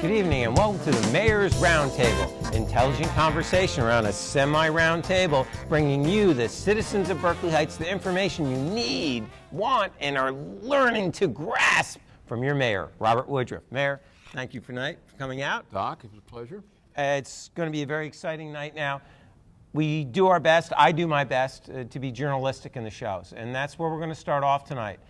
Good evening and welcome to the Mayor's Roundtable, intelligent conversation around a semi-round table, bringing you, the citizens of Berkeley Heights, the information you need, want, and are learning to grasp from your mayor, Robert Woodruff. Mayor, thank you for coming out. Doc, it was a pleasure. It's going to be a very exciting night now. We do our best, I do my best, to be journalistic in the shows, and that's where we're going to start off tonight.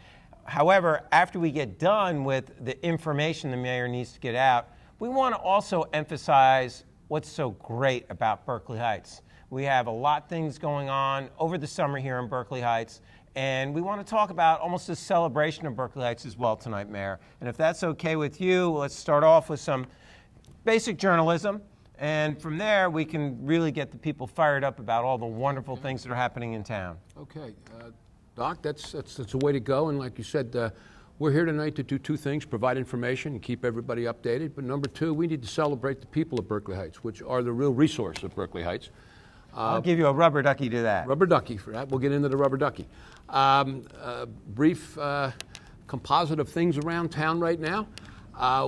However, after we get done with the information the mayor needs to get out, we want to also emphasize what's so great about Berkeley Heights. We have a lot of things going on over the summer here in Berkeley Heights, and we want to talk about almost a celebration of Berkeley Heights as well tonight, Mayor. And if that's okay with you, let's start off with some basic journalism, and from there we can really get the people fired up about all the wonderful things that are happening in town. Okay, Doc, that's a way to go, and like you said, we're here tonight to do two things: provide information and keep everybody updated. But number two, we need to celebrate the people of Berkeley Heights, which are the real resource of Berkeley Heights. I'll give you a rubber ducky to that. Rubber ducky for that. We'll get into the rubber ducky. Brief composite of things around town right now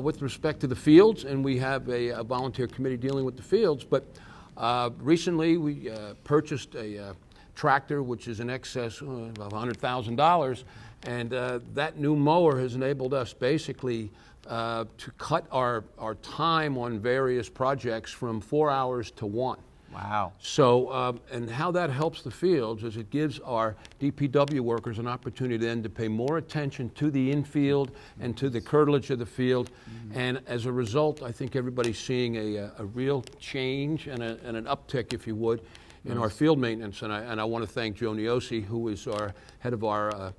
with respect to the fields, and we have a volunteer committee dealing with the fields. But recently we purchased a tractor, which is in excess of $100,000. And that new mower has enabled us basically to cut our time on various projects from 4 hours to 1. Wow. So, and how that helps the fields is it gives our DPW workers an opportunity then to pay more attention to the infield and to the curtilage of the field. And as a result, I think everybody's seeing a real change and an uptick, if you would, in our field maintenance. And I want to thank Joe Neosi, who is our head of our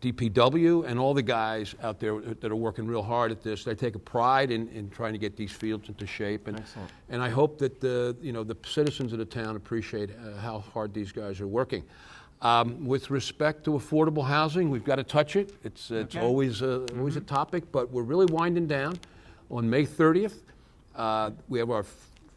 DPW, and all the guys out there that are working real hard at this. They take a pride in trying to get these fields into shape, and I hope that the citizens of the town appreciate how hard these guys are working. With respect to affordable housing, we've got to touch it. It's always a topic, but we're really winding down. On May 30th, we have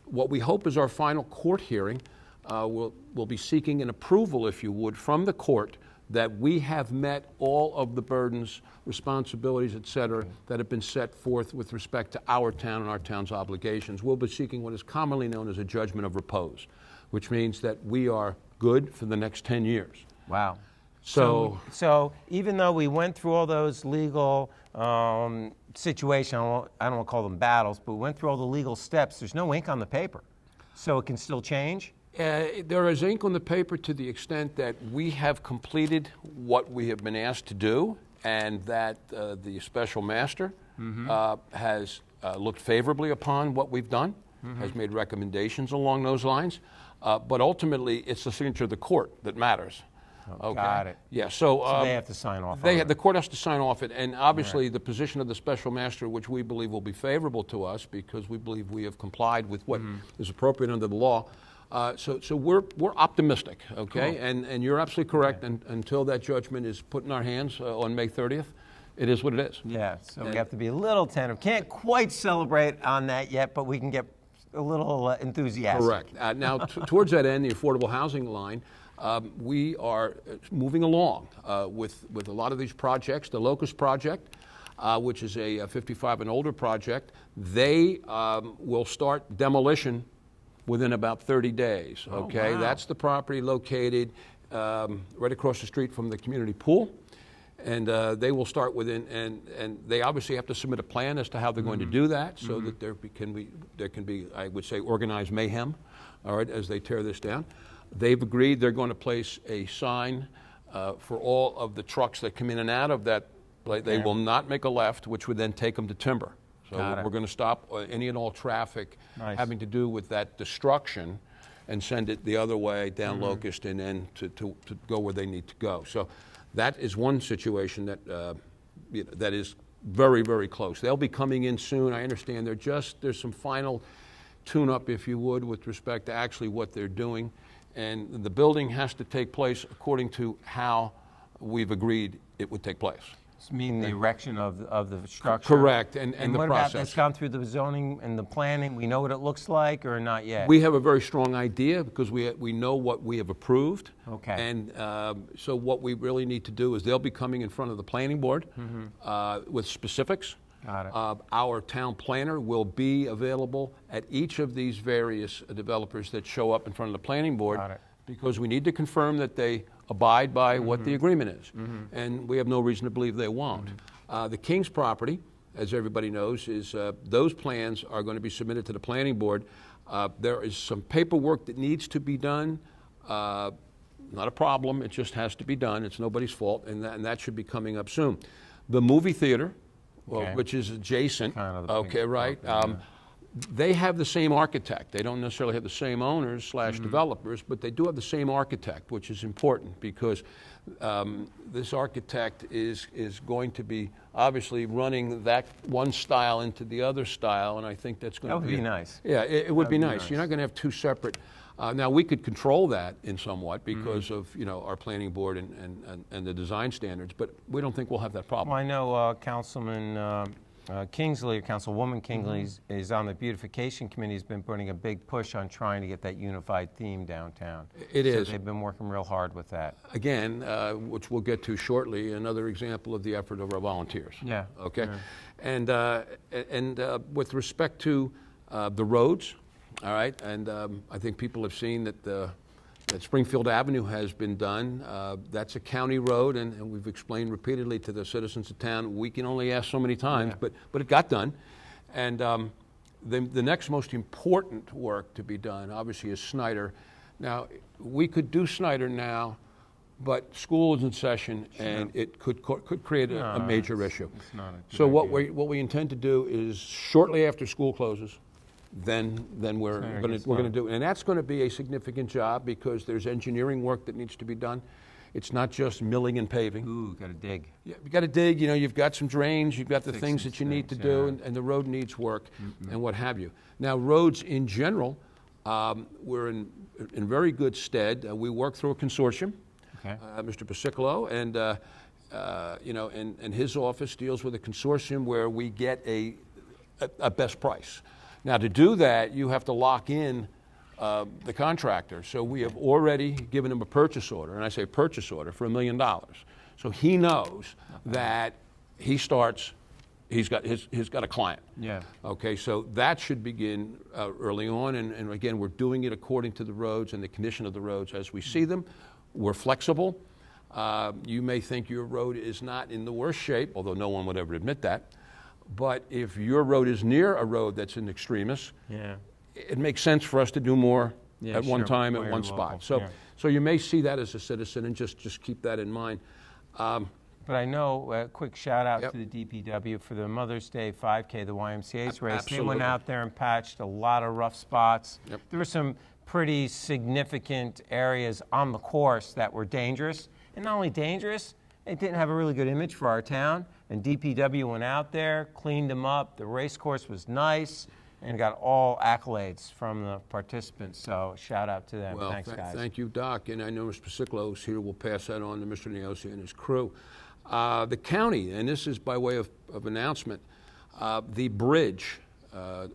what we hope is our final court hearing. We'll be seeking an approval, if you would, from the court that we have met all of the burdens, responsibilities, et cetera, that have been set forth with respect to our town and our town's obligations. We'll be seeking what is commonly known as a judgment of repose, which means that we are good for the next 10 years. Wow. So even though we went through all those legal situations, I don't want to call them battles, but we went through all the legal steps, there's no ink on the paper. So it can still change? There is ink on the paper to the extent that we have completed what we have been asked to do, and that the special master has looked favorably upon what we've done, has made recommendations along those lines, but ultimately it's the signature of the court that matters. Okay. Got it. Yeah, so they have to sign off. The court has to sign off it, and obviously the position of the special master, which we believe will be favorable to us because we believe we have complied with what is appropriate under the law. So we're optimistic, okay? Cool. And you're absolutely correct. And until that judgment is put in our hands on May 30th, it is what it is. Yeah. So we have to be a little tentative. Can't quite celebrate on that yet, but we can get a little enthusiastic. Correct. Now, towards that end, the affordable housing line, we are moving along with a lot of these projects. The Locust Project, which is a 55 and older project, they will start demolition within about 30 days, okay? Oh, wow. That's the property located right across the street from the community pool. And they will start within, and they obviously have to submit a plan as to how they're going to do that, so that there can be, I would say, organized mayhem, all right, as they tear this down. They've agreed they're going to place a sign for all of the trucks that come in and out of that. They will not make a left, which would then take them to Timber. So we're going to stop any and all traffic having to do with that destruction and send it the other way down Locust and then to go where they need to go. So that is one situation that that is very, very close. They'll be coming in soon. I understand there's some final tune-up, if you would, with respect to actually what they're doing. And the building has to take place according to how we've agreed it would take place. Meaning the erection of the structure? Correct, and the what process. About that's gone through the zoning and the planning? We know what it looks like, or not yet? We have a very strong idea because we know what we have approved. Okay. And so what we really need to do is they'll be coming in front of the planning board with specifics Got it. Our town planner will be available at each of these various developers that show up in front of the planning board. Got it. Because we need to confirm that they abide by what the agreement is. And we have no reason to believe they won't. The King's property, as everybody knows, is those plans are going to be submitted to the planning board. There is some paperwork that needs to be done. Not a problem, it just has to be done. It's nobody's fault, and that should be coming up soon. The movie theater, Okay. which is adjacent, Kind of the okay, pink right? property, They have the same architect. They don't necessarily have the same owners / developers, but they do have the same architect, which is important because this architect is going to be obviously running that one style into the other style, and I think that's going That to would be nice. Yeah, it would be be nice. nice. You're not going to have two separate. Now we could control that in somewhat because of our planning board and the design standards, but we don't think we'll have that problem. Well, I know Councilman Kingsley, or Councilwoman Kingsley, is on the beautification committee. Has been putting a big push on trying to get that unified theme downtown. It is. They've been working real hard with that. Again, which we'll get to shortly, another example of the effort of our volunteers. Yeah. Okay. And with respect to the roads, all right, and I think people have seen that that Springfield Avenue has been done. That's a county road, and we've explained repeatedly to the citizens of town, we can only ask so many times, but it got done. And the next most important work to be done, obviously, is Snyder. Now, we could do Snyder now, but school is in session, and it could create a major issue. It's not a good So what idea. we intend to do is shortly after school closes, then we're Snyder going gets to done. do it, and that's going to be a significant job because there's engineering work that needs to be done. It's not just milling and paving. Ooh, got to dig. Yeah, you got to dig. You've got some drains. You've got the Fix things some that you need to things, do, yeah. and the road needs work, and what have you. Now, roads in general, we're in very good stead. We work through a consortium. Okay. Mr. Pasicolo and and his office deals with a consortium where we get a best price. Now, to do that, you have to lock in the contractor. So we have already given him a purchase order, and I say purchase order for $1 million. So he knows that he's got a client. Yeah. Okay, so that should begin early on, and again, we're doing it according to the roads and the condition of the roads as we see them. We're flexible. You may think your road is not in the worst shape, although no one would ever admit that. But if your road is near a road that's in extremis, Yeah. it makes sense for us to do more Yeah, at one sure. time at Where one you're spot. local, So, yeah. so you may see that as a citizen, and just keep that in mind. But I know, a quick shout out Yep. to the DPW for the Mother's Day 5K, the YMCA's race. They Absolutely. went out there and patched a lot of rough spots. Yep. There were some pretty significant areas on the course that were dangerous. And not only dangerous, it didn't have a really good image for our town. And DPW went out there, cleaned them up. The race course was nice and got all accolades from the participants. So shout out to them. Well, Thanks, guys. thank you, Doc, and I know Mr. Pasicolo is here. We'll pass that on to Mr. Neosi and his crew. The county, and this is by way of announcement, the bridge,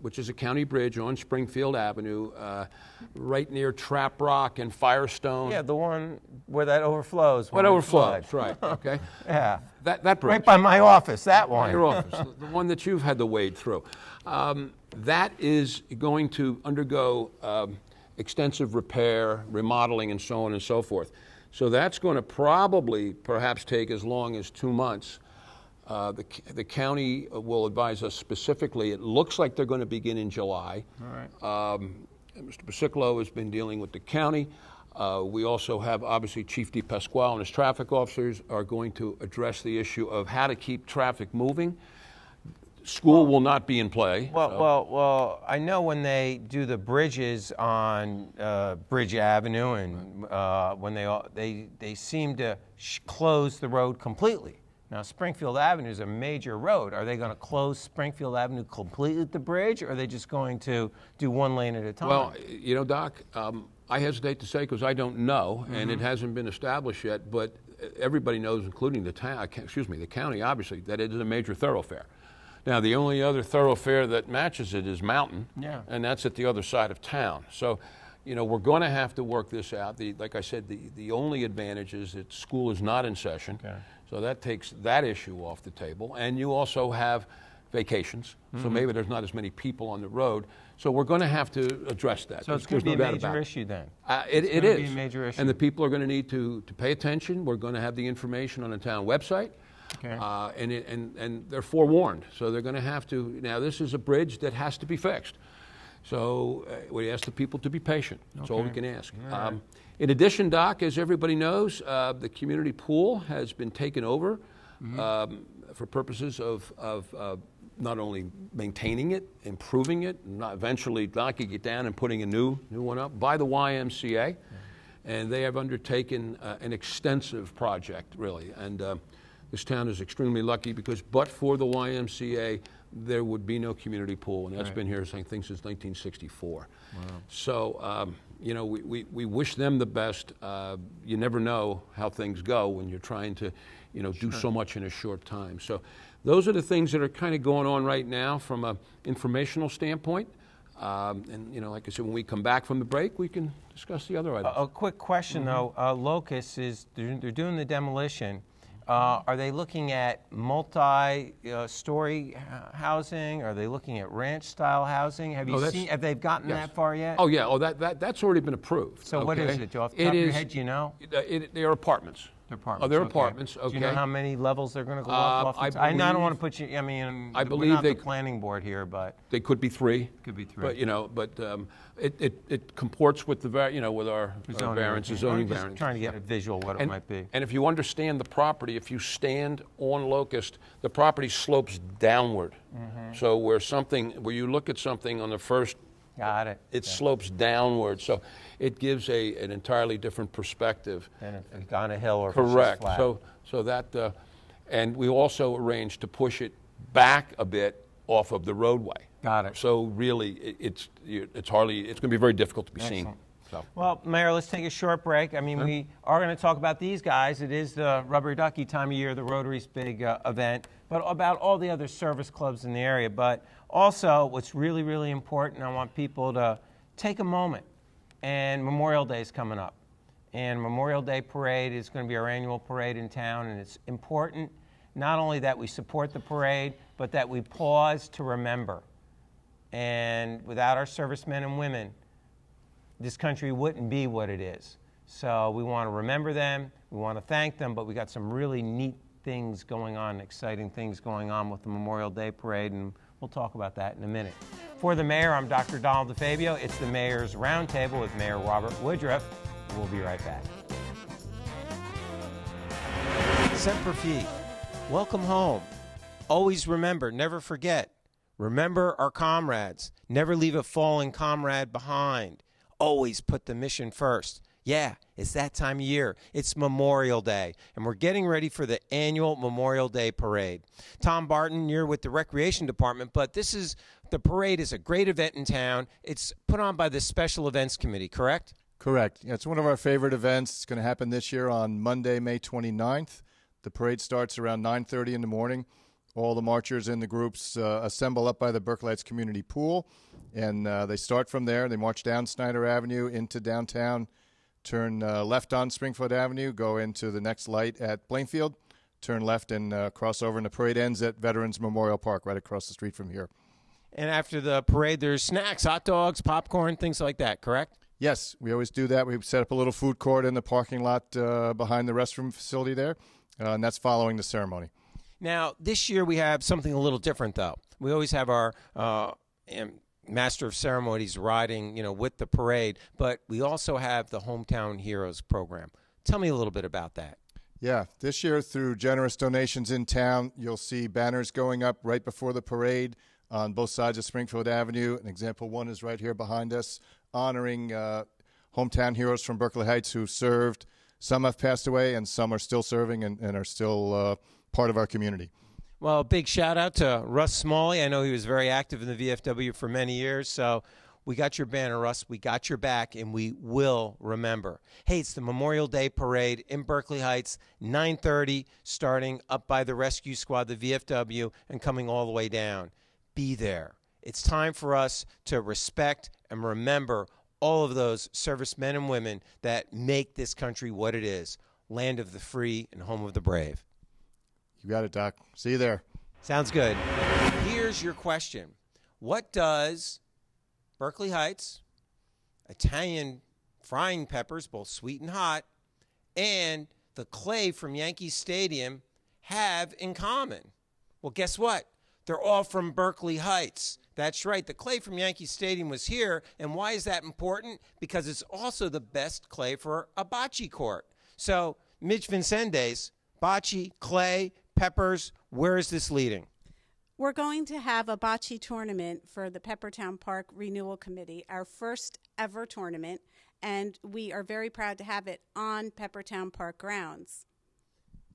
which is a county bridge on Springfield Avenue, right near Trap Rock and Firestone. Yeah, the one where that overflows. What when it overflows, floods. right, okay. Yeah. That bridge. Right by my office, that one. Your office, the one that you've had to wade through. That is going to undergo extensive repair, remodeling, and so on and so forth. So that's going to perhaps take as long as 2 months. The county will advise us specifically. It looks like they're going to begin in July. All right. Mr. Pasicolo has been dealing with the county. We also have, obviously, Chief DePasquale and his traffic officers are going to address the issue of how to keep traffic moving. School will not be in play. Well, I know when they do the bridges on Bridge Avenue, and when they seem to close the road completely. Now, Springfield Avenue is a major road. Are they going to close Springfield Avenue completely at the bridge, or are they just going to do one lane at a time? Well, Doc, I hesitate to say because I don't know, and it hasn't been established yet, but everybody knows, including the county, obviously, that it is a major thoroughfare. Now, the only other thoroughfare that matches it is Mountain, Yeah. and that's at the other side of town. So, we're going to have to work this out. Like I said, the only advantage is that school is not in session. Okay. So that takes that issue off the table. And you also have vacations, so maybe there's not as many people on the road. So we're going to have to address that. So it's going to be a major issue then. It It's gonna is. be a major issue. And the people are going to need to pay attention. We're going to have the information on the town website. Okay. And they're forewarned. So they're going to have to, now this is a bridge that has to be fixed. So we ask the people to be patient. That's all we can ask. In addition, Doc, as everybody knows, the community pool has been taken over for purposes of not only maintaining it, improving it, not eventually knocking it down and putting a new one up by the YMCA. And they have undertaken an extensive project, really. And this town is extremely lucky because but for the YMCA, there would be no community pool. And that's been here, I think, since 1964. Wow. So, you know, we wish them the best. You never know how things go when you're trying to, you know, do so much in a short time. So those are the things that are kind of going on right now from an informational standpoint. And, you know, like I said, when we come back from the break, we can discuss the other items. A quick question, though. Locust is, they're doing the demolition. Are they looking at multi-story housing? Are they looking at ranch-style housing? Have you seen? Have they gotten that far yet? Oh yeah. Oh, that's already been approved. So what is it? Off the top of your head, do you know? They are apartments. They're apartments. Oh, they're apartments. Okay. Do you know how many levels they're going to go up? I don't want to put you. I mean, we're not the planning board here, but they could be 3. Could be 3. But you know, it comports with the with our variances, zoning variances. Just trying to get a visual what it might be. And if you understand the property, if you stand on Locust, the property slopes downward. So where you look at something on the first. Got it. It slopes downward, so it gives an entirely different perspective. Than if it's on a hill or correct. If it's flat. So that, and we also arranged to push it back a bit off of the roadway. Got it. So really, it's going to be very difficult to be seen. So. Well, Mayor, let's take a short break. I mean, we are going to talk about these guys. It is the rubber ducky time of year, the Rotary's big event, but about all the other service clubs in the area. But also, what's really, really important, I want people to take a moment. And Memorial Day is coming up. And Memorial Day Parade is going to be our annual parade in town. And it's important not only that we support the parade, but that we pause to remember. And without our servicemen and women, this country wouldn't be what it is. So we want to remember them, we want to thank them, but we got some really neat things going on, exciting things going on with the Memorial Day Parade, and we'll talk about that in a minute. For the Mayor, I'm Dr. Donald DeFabio. It's the Mayor's Roundtable with Mayor Robert Woodruff. We'll be right back. Semper Fi. Welcome home. Always remember, never forget. Remember our comrades. Never leave a fallen comrade behind. Always put the mission first. Yeah, it's that time of year. It's Memorial Day, and we're getting ready for the annual Memorial Day Parade. Tom Barton, you're with the Recreation Department, but the parade is a great event in town. It's put on by the Special Events Committee, correct? Correct. Yeah, it's one of our favorite events. It's going to happen this year on Monday, May 29th. The parade starts around 9:30 in the morning. All the marchers in the groups assemble up by the Berkeley Heights Community Pool, and they start from there. They march down Snyder Avenue into downtown, turn left on Springfield Avenue, go into the next light at Plainfield, turn left and cross over, and the parade ends at Veterans Memorial Park, right across the street from here. And after the parade, there's snacks, hot dogs, popcorn, things like that, correct? Yes, we always do that. We set up a little food court in the parking lot behind the restroom facility there, and that's following the ceremony. Now, this year we have something a little different, though. We always have our Master of Ceremonies riding, with the parade, but we also have the Hometown Heroes program. Tell me a little bit about that. Yeah, this year through generous donations in town, you'll see banners going up right before the parade on both sides of Springfield Avenue. An example one is right here behind us, honoring hometown heroes from Berkeley Heights who served. Some have passed away, and some are still serving and are still part of our community. Well, a big shout out to Russ Smalley. I know he was very active in the VFW for many years, so we got your banner, Russ. We got your back, and we will remember. Hey, it's the Memorial Day Parade in Berkeley Heights, 9:30, starting up by the rescue squad, the VFW, and coming all the way down. Be there. It's time for us to respect and remember all of those servicemen and women that make this country what it is, land of the free and home of the brave. You got it, Doc. See you there. Sounds good. Here's your question. What does Berkeley Heights, Italian frying peppers, both sweet and hot, and the clay from Yankee Stadium have in common? Well, guess what? They're all from Berkeley Heights. That's right. The clay from Yankee Stadium was here. And why is that important? Because it's also the best clay for a bocce court. So, Midge Vincendes, bocce, clay, peppers, where is this leading? We're going to have a bocce tournament for the Peppertown Park Renewal Committee, our first ever tournament, and we are very proud to have it on Peppertown Park grounds.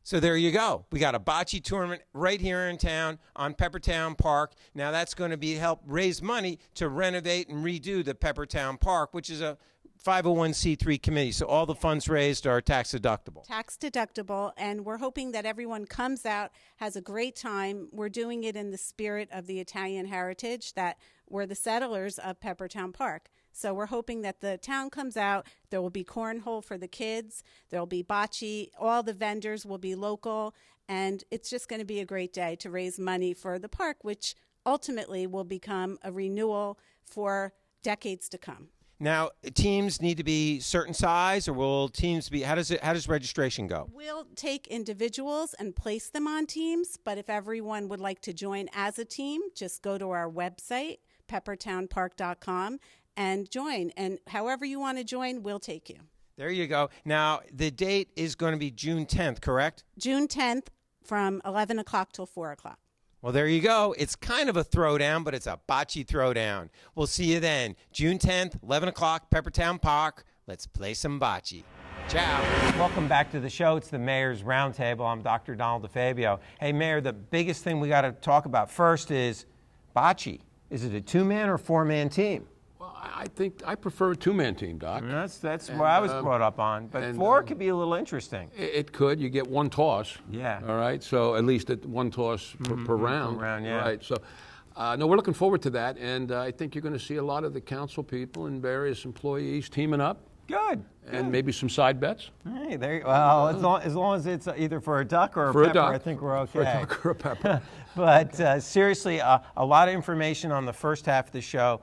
So there you go. We got a bocce tournament right here in town on Peppertown Park. Now that's going to help raise money to renovate and redo the Peppertown Park, which is a 501c3 committee. So all the funds raised are tax deductible. Tax deductible, and we're hoping that everyone comes out, has a great time. We're doing it in the spirit of the Italian heritage that we're the settlers of Peppertown Park. So we're hoping that the town comes out. There will be cornhole for the kids. There will be bocce. All the vendors will be local. And it's just going to be a great day to raise money for the park, which ultimately will become a renewal for decades to come. Now, teams need to be certain size, or will teams be? How does registration go? We'll take individuals and place them on teams, but if everyone would like to join as a team, just go to our website, peppertownpark.com, and join. And however you want to join, we'll take you. There you go. Now, the date is going to be June 10th, correct? June 10th from 11 o'clock till 4 o'clock. Well, there you go. It's kind of a throwdown, but it's a bocce throwdown. We'll see you then. June 10th, 11 o'clock, Peppertown Park. Let's play some bocce. Ciao. Welcome back to the show. It's the Mayor's Roundtable. I'm Dr. Donald DeFabio. Hey, Mayor, the biggest thing we got to talk about first is bocce. Is it a two-man or four-man team? Well, I think I prefer a two-man team, Doc. That's what I was brought up on. But four could be a little interesting. It could. You get one toss. Yeah. All right. So at least one toss per round. Per round, yeah. Right. So, no, we're looking forward to that, and I think you're going to see a lot of the council people and various employees teaming up. Good. And maybe some side bets. Hey, there. Well, as long as it's either for a duck or a pepper, I think we're okay. For a duck or a pepper. But seriously, a lot of information on the first half of the show.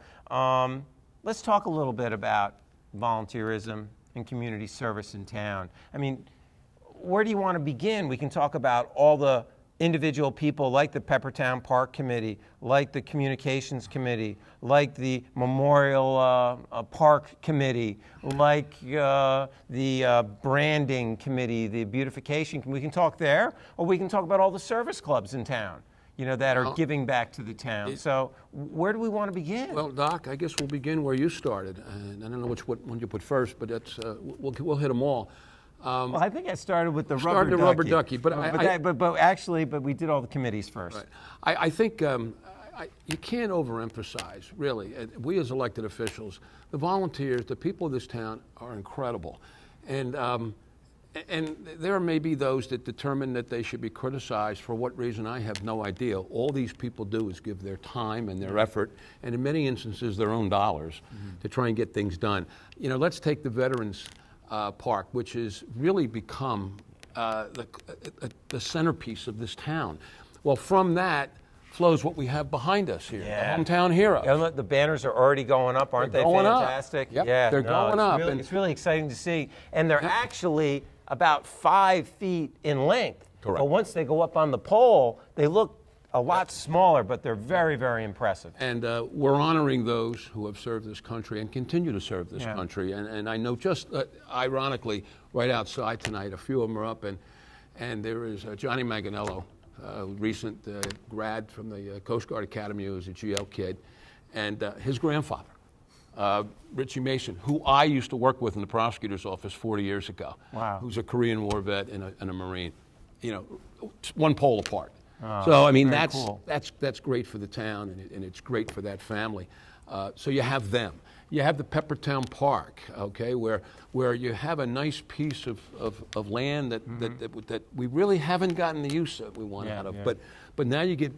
Let's talk a little bit about volunteerism and community service in town. I mean, where do you want to begin? We can talk about all the individual people like the Peppertown Park Committee, like the Communications Committee, like the Memorial Park Committee, like the Branding Committee, the Beautification Committee. We can talk there, or we can talk about all the service clubs in town, that are giving back to the town. So where do we want to begin? Well, Doc, I guess we'll begin where you started. And I don't know which one you put first, but that's we'll hit them all. Well, I think I started with the rubber ducky. But we did all the committees first. Right. I think you can't overemphasize, really. We as elected officials, the volunteers, the people of this town are incredible. And there may be those that determine that they should be criticized for what reason. I have no idea. All these people do is give their time and their effort, and in many instances their own dollars, to try and get things done. Let's take the Veterans Park, which has really become the centerpiece of this town. Well, from that flows what we have behind us here, the Hometown Heroes. Yeah, the banners are already going up, aren't they? Fantastic. Yep. Yeah, they're going up. It's really exciting to see. And they're actually about 5 feet in length. Correct. But once they go up on the pole, they look a lot smaller, but they're very, very impressive. And we're honoring those who have served this country and continue to serve this country. And I know just ironically, right outside tonight, a few of them are up, and there is Johnny Manganello, recent grad from the Coast Guard Academy, who was a GL kid, and his grandfather, Richie Mason, who I used to work with in the prosecutor's office 40 years ago. Wow. Who's a Korean War vet and a Marine, one pole apart. So I mean that's cool. That's great for the town, and it's great for that family. So you have them. You have the Peppertown Park, okay, where you have a nice piece of land that we really haven't gotten the use that we want out of. Yeah. But now you get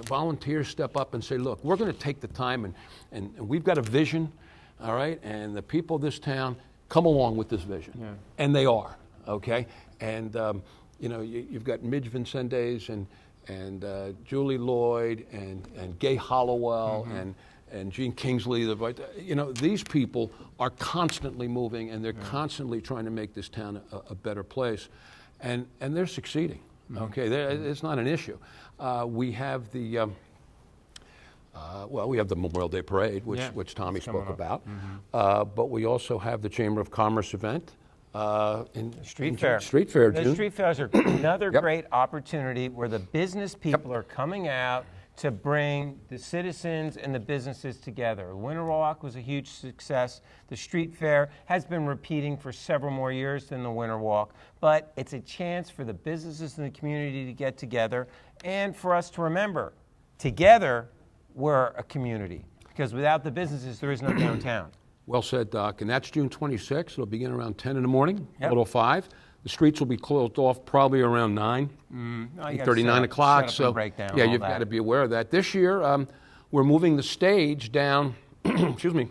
volunteers step up and say, look, we're going to take the time and we've got a vision, all right, and the people of this town come along with this vision, and they are, okay, and you've got Midge Vincendes and Julie Lloyd and Gay Hollowell and Gene Kingsley. You know, these people are constantly moving, and they're constantly trying to make this town a better place, and they're succeeding. Okay, it's not an issue. We have the we have the Memorial Day Parade, which Tommy spoke about, but we also have the Chamber of Commerce event. Street Fair. Street Fair, The June. street fairs are another great opportunity where the business people are coming out to bring the citizens and the businesses together. Winter Walk was a huge success. The street fair has been repeating for several more years than the Winter Walk, but it's a chance for the businesses in the community to get together and for us to remember, together we're a community, because without the businesses there is no downtown. Well said, Doc. And that's June 26th. It'll begin around 10 in the morning, till 5. The streets will be closed off probably around 9, 8:30, 9 o'clock. So, yeah, you've got to be aware of that. This year, we're moving the stage down, excuse me,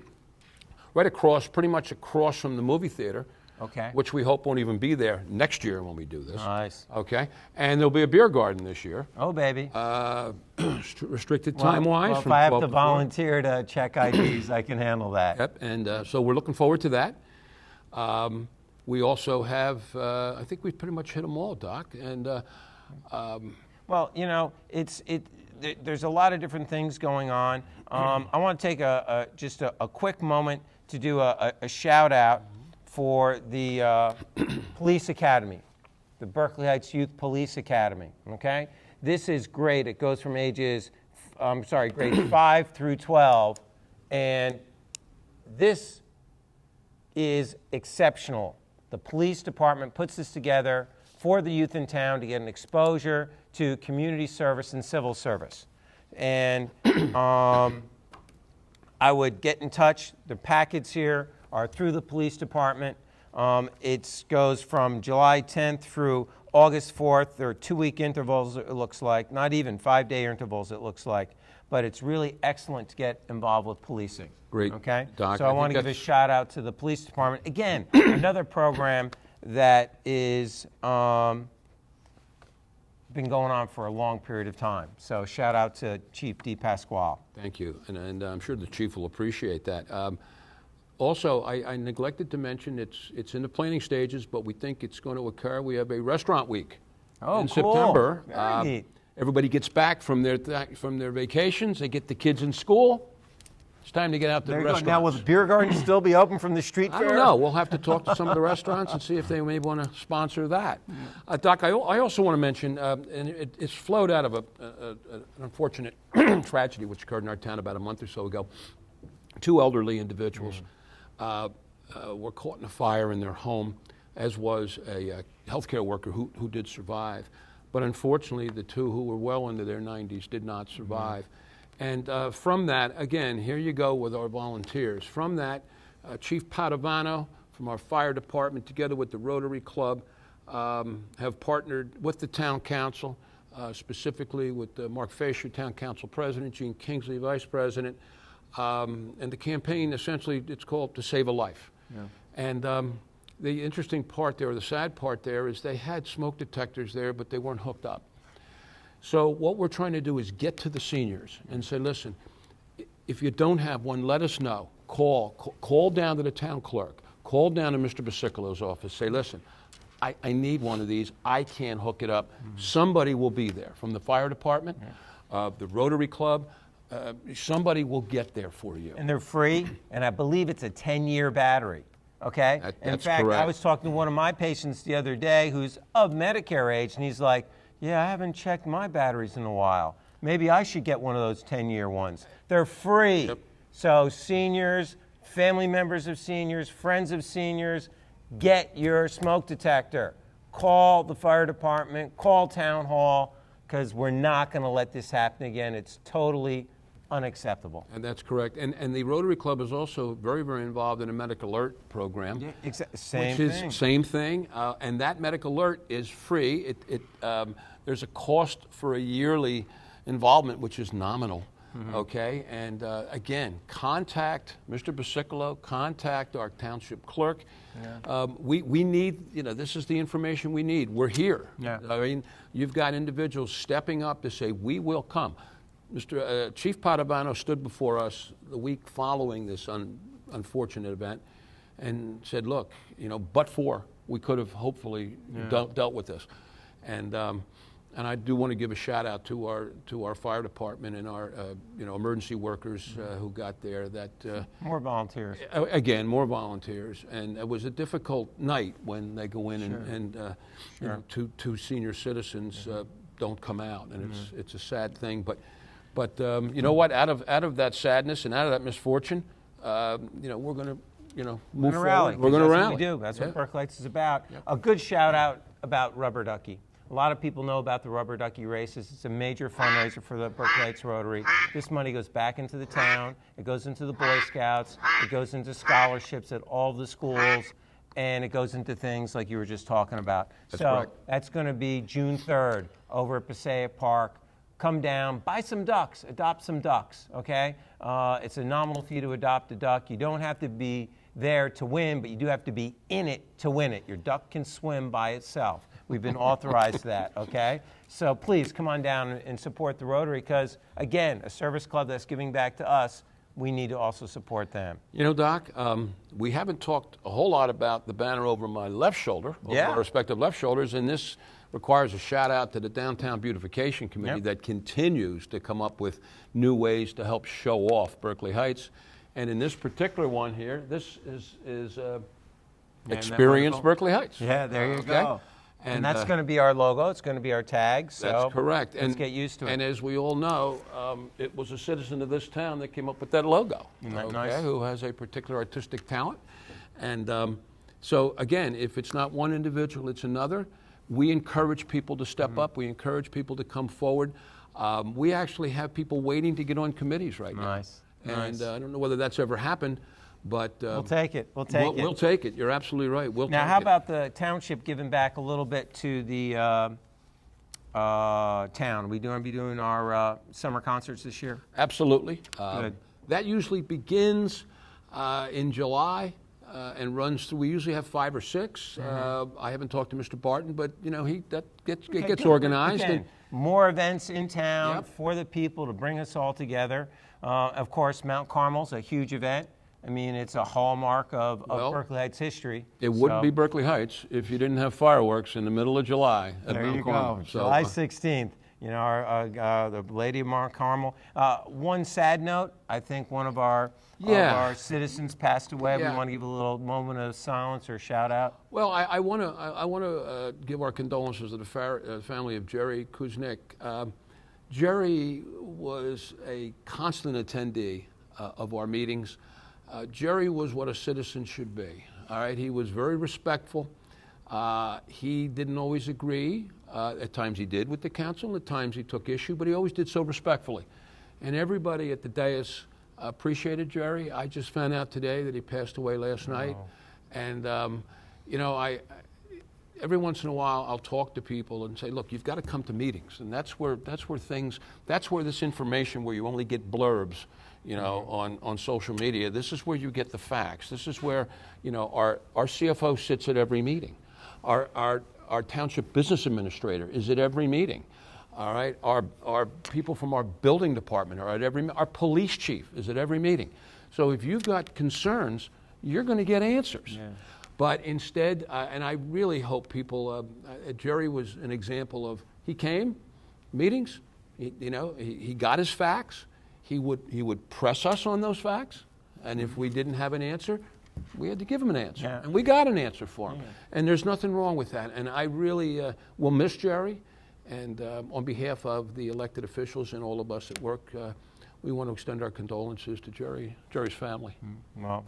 right across, pretty much across from the movie theater, which we hope won't even be there next year when we do this. Nice. Okay. And there'll be a beer garden this year. Oh, baby. Restricted time-wise. Well, if I have to volunteer to check IDs, I can handle that. Yep, and so we're looking forward to that. We also have, I think we've pretty much hit them all, Doc. And well, you know, there's a lot of different things going on. I want to take just a quick moment to do a shout out for the Police Academy, the Berkeley Heights Youth Police Academy. Okay, this is great. It goes from grades 5 through 12, and this is exceptional. The police department puts this together for the youth in town to get an exposure to community service and civil service. And I would get in touch. The packets here are through the police department. It goes from July 10th through August 4th. There are 2-week intervals, it looks like, not even 5-day intervals, it looks like. But it's really excellent to get involved with policing. Great. Okay? Doc, so I want to give a shout out to the police department. Again, another program that is been going on for a long period of time. So shout out to Chief D. Pasquale. Thank you, and I'm sure the chief will appreciate that. Also, I neglected to mention it's in the planning stages, but we think it's going to occur. We have a restaurant week in September. Very neat. Everybody gets back from their vacations. They get the kids in school. It's time to get out to the restaurants. Now, will the beer garden still be open from the street fair? I don't know. We'll have to talk to some of the restaurants and see if they may want to sponsor that. Doc, I also want to mention, and it's flowed out of an unfortunate tragedy which occurred in our town about a month or so ago. 2 elderly individuals were caught in a fire in their home, as was a healthcare worker who did survive. But unfortunately, the 2 who were well into their 90s did not survive. And from that, again, here you go with our volunteers. From that, Chief Padovano from our fire department, together with the Rotary Club, have partnered with the town council, specifically with Mark Fisher, town council president, Gene Kingsley, vice president. And the campaign, essentially, it's called To Save a Life. Yeah. And the interesting part there, or the sad part there, is they had smoke detectors there, but they weren't hooked up. So what we're trying to do is get to the seniors and say, listen, if you don't have one, let us know. Call down to the town clerk. Call down to Mr. Basicolo's office. Say, listen, I need one of these. I can't hook it up. Somebody will be there from the fire department, the Rotary Club. Somebody will get there for you. And they're free, and I believe it's a 10-year battery. Okay? In fact, correct. I was talking to one of my patients the other day who's of Medicare age, and he's like, yeah, I haven't checked my batteries in a while. Maybe I should get one of those 10-year ones. They're free. Yep. So seniors, family members of seniors, friends of seniors, get your smoke detector. Call the fire department, call town hall, because we're not going to let this happen again. It's totally unacceptable. And that's correct. And the Rotary Club is also very, very involved in a medical alert program. Yeah, Same thing. And that medical alert is free. There's a cost for a yearly involvement, which is nominal. okay? And again, contact Mr. Basicolo, contact our township clerk. We need, this is the information we need. We're here. Yeah. I mean, you've got individuals stepping up to say, we will come. Mr. Chief Padovano stood before us the week following this unfortunate event and said, look, but for, we could have hopefully dealt with this. And I do want to give a shout out to our fire department and our emergency workers who got there. That more volunteers. Again, more volunteers, and it was a difficult night when they go in and two senior citizens don't come out, and it's a sad thing. But you know what? Out of that sadness and out of that misfortune, we're going to move forward. We're going to rally. We do. That's what Berkeley's is about. A good shout out about Rubber Ducky. A lot of people know about the Rubber Ducky races. It's a major fundraiser for the Berkeley Rotary. This money goes back into the town. It goes into the Boy Scouts. It goes into scholarships at all the schools. And it goes into things like you were just talking about. That's correct. That's going to be June 3rd over at Passaic Park. Come down, buy some ducks, adopt some ducks, okay? It's a nominal fee to adopt a duck. You don't have to be there to win, but you do have to be in it to win it. Your duck can swim by itself. We've been authorized that, okay? So please come on down and support the Rotary because, again, a service club that's giving back to us, we need to also support them. Doc, we haven't talked a whole lot about the banner over my left shoulder, over our respective left shoulders, and this requires a shout out to the Downtown Beautification Committee that continues to come up with new ways to help show off Berkeley Heights. And in this particular one here, this is Experience Berkeley Heights. Yeah, there you go. And that's going to be our logo. It's going to be our tag. So that's correct. Let's get used to it. And as we all know, it was a citizen of this town that came up with that logo. Isn't that nice? Who has a particular artistic talent. And so, again, if it's not one individual, it's another. We encourage people to step up. We encourage people to come forward. We actually have people waiting to get on committees right now. Nice. And I don't know whether that's ever happened. But we'll take it. We'll take it. You're absolutely right. Now, how about the township giving back a little bit to the town? We're going to be doing our summer concerts this year? Absolutely. Good. That usually begins in July and runs through. We usually have 5 or 6. I haven't talked to Mr. Barton, but it gets organized. Again, more events in town for the people to bring us all together. Of course, Mount Carmel's a huge event. I mean, it's a hallmark of Berkeley Heights history. It wouldn't be Berkeley Heights if you didn't have fireworks in the middle of July at there Mount you Carmel. go. So, July 16th. The Lady of Mount Carmel. One sad note: I think one of our citizens passed away. Yeah. We want to give a little moment of silence or shout out. Well, I want to give our condolences to the family of Jerry Kuznick. Jerry was a constant attendee of our meetings. Jerry was what a citizen should be. All right, he was very respectful. He didn't always agree. At times he did with the council. At times he took issue, but he always did so respectfully. And everybody at the dais appreciated Jerry. I just found out today that he passed away last night. And every once in a while I'll talk to people and say, look, you've got to come to meetings, and that's where this information where you only get blurbs, on social media. This is where you get the facts. This is where, our CFO sits at every meeting. Our township business administrator is at every meeting. All right, our people from our building department are at our police chief is at every meeting. So if you've got concerns, you're going to get answers. Yeah. But instead, and I really hope people, Jerry was an example of, he came, meetings, he got his facts. He would press us on those facts, and if we didn't have an answer, we had to give him an answer. Yeah. And we got an answer for him. Yeah. And there's nothing wrong with that. And I really will miss Jerry. And on behalf of the elected officials and all of us at work, we want to extend our condolences to Jerry's family. Well,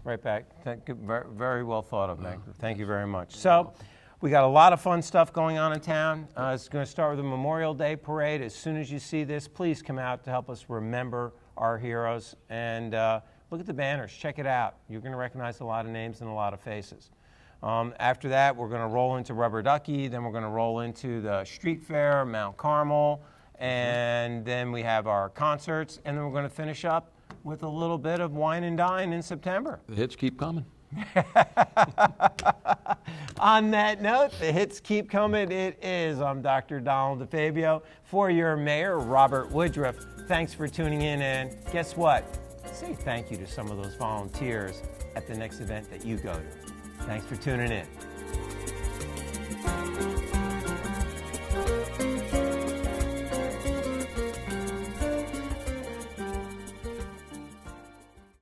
right back. Thank you. Very well thought of, Meg. Thank you very much. So we got a lot of fun stuff going on in town. It's going to start with the Memorial Day Parade. As soon as you see this, please come out to help us remember our heroes. And look at the banners. Check it out. You're going to recognize a lot of names and a lot of faces. After that, we're going to roll into Rubber Ducky. Then we're going to roll into the Street Fair, Mount Carmel. and then we have our concerts, and then we're going to finish up with a little bit of wine and dine in September. The hits keep coming. On that note, the hits keep coming. It is. I'm Dr. Donald DeFabio. For your mayor, Robert Woodruff, thanks for tuning in, and guess what? Say thank you to some of those volunteers at the next event that you go to. Thanks for tuning in.